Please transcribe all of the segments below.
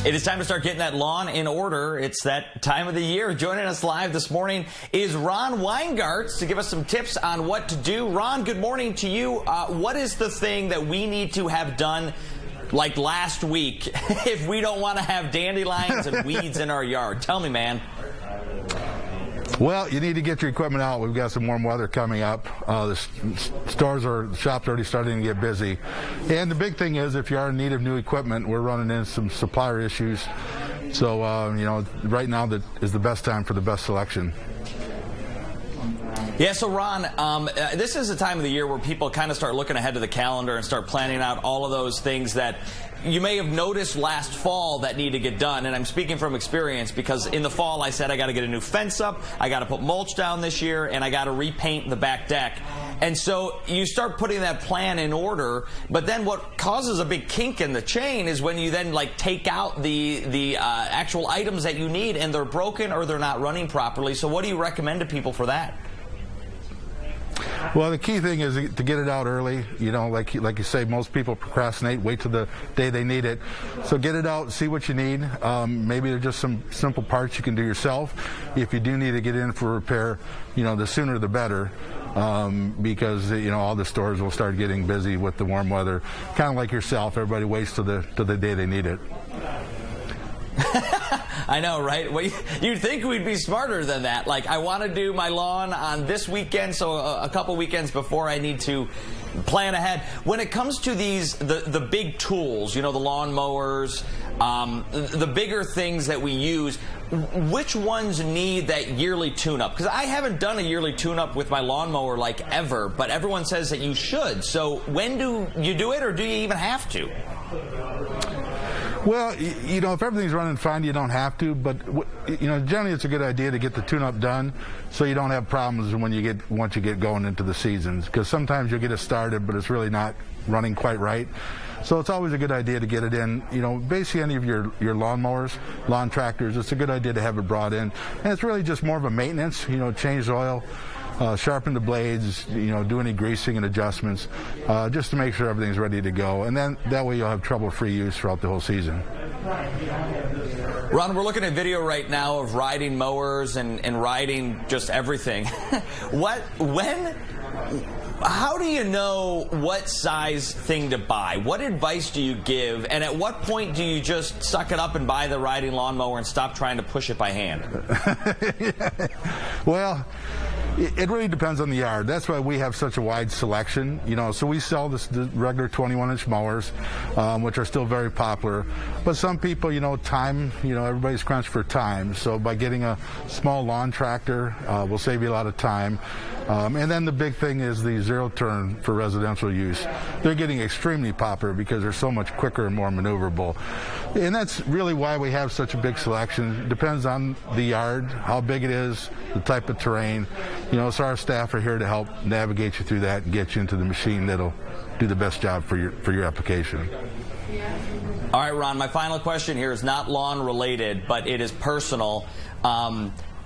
It is time to start getting that lawn in order. It's that time of the year. Joining us live this morning is Ron WEINGARTZ to give us some tips on what to do. Ron, good morning to you. What is the thing that we need to have done like last week if we don't want to have dandelions and weeds in our yard? Tell me, man. Well, you need to get your equipment out. We've got some warm weather coming up. The shops are already starting to get busy. And the big thing is, if you are in need of new equipment, we're running into some supplier issues. So, right now that is the best time for the best selection. Yeah, so Ron, this is a time of the year where people kind of start looking ahead to the calendar and start planning out all of those things that you may have noticed last fall that need to get done. And I'm speaking from experience because in the fall I said I got to get a new fence up, I got to put mulch down this year, and I got to repaint the back deck. And so you start putting that plan in order, but then what causes a big kink in the chain is when you then like take out the actual items that you need and they're broken or they're not running properly. So what do you recommend to people for that? Well, the key thing is to get it out early. You know, like you say, most people procrastinate, wait till the day they need it. So get it out, see what you need. Maybe there's just some simple parts you can do yourself. If you do need to get in for repair, the sooner the better. Because all the stores will start getting busy with the warm weather. Kind of like yourself, everybody waits till the day they need it. I know, right? Well, you'd think we'd be smarter than that. Like, I want to do my lawn on this weekend, so a couple weekends before I need to plan ahead. When it comes to the big tools, the lawn mowers, the bigger things that we use, which ones need that yearly tune-up? Because I haven't done a yearly tune-up with my lawnmower like ever, but everyone says that you should. So when do you do it, or do you even have to? Well, if everything's running fine, you don't have to. But generally, it's a good idea to get the tune-up done, so you don't have problems once you get going into the seasons. Because sometimes you'll get it started, but it's really not running quite right. So it's always a good idea to get it in. Basically any of your lawnmowers, lawn tractors, it's a good idea to have it brought in. And it's really just more of a maintenance. Change the oil. Sharpen the blades, do any greasing and adjustments, just to make sure everything's ready to go. And then that way you'll have trouble-free use throughout the whole season. Ron, we're looking at video right now of riding mowers and riding just everything. How do you know what size thing to buy? What advice do you give? And at what point do you just suck it up and buy the riding lawnmower and stop trying to push it by hand? Well, it really depends on the yard. That's why we have such a wide selection. So we sell the regular 21-inch mowers, which are still very popular. But some people, time, everybody's crunched for time. So by getting a small lawn tractor will save you a lot of time. And then the big thing is the zero-turn for residential use. They're getting extremely popular because they're so much quicker and more maneuverable. And that's really why we have such a big selection. It depends on the yard, how big it is, the type of terrain. So our staff are here to help navigate you through that and get you into the machine that'll do the best job for your application. All right, Ron, my final question here is not lawn related, but it is personal.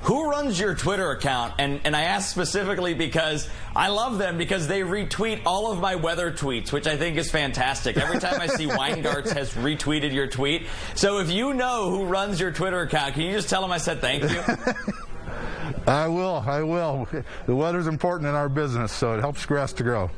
Who runs your Twitter account? And I ask specifically because I love them because they retweet all of my weather tweets, which I think is fantastic. Every time I see WEINGARTZ has retweeted your tweet. So if you know who runs your Twitter account, can you just tell them I said thank you? I will. The weather's important in our business, so it helps grass to grow.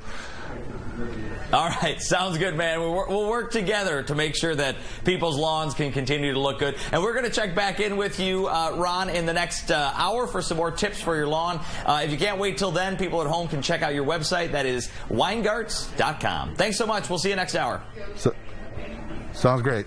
All right, sounds good, man. We'll work together to make sure that people's lawns can continue to look good. And we're going to check back in with you, Ron, in the next hour for some more tips for your lawn. If you can't wait till then, people at home can check out your website. That is WEINGARTZ.com. Thanks so much. We'll see you next hour. Sounds great.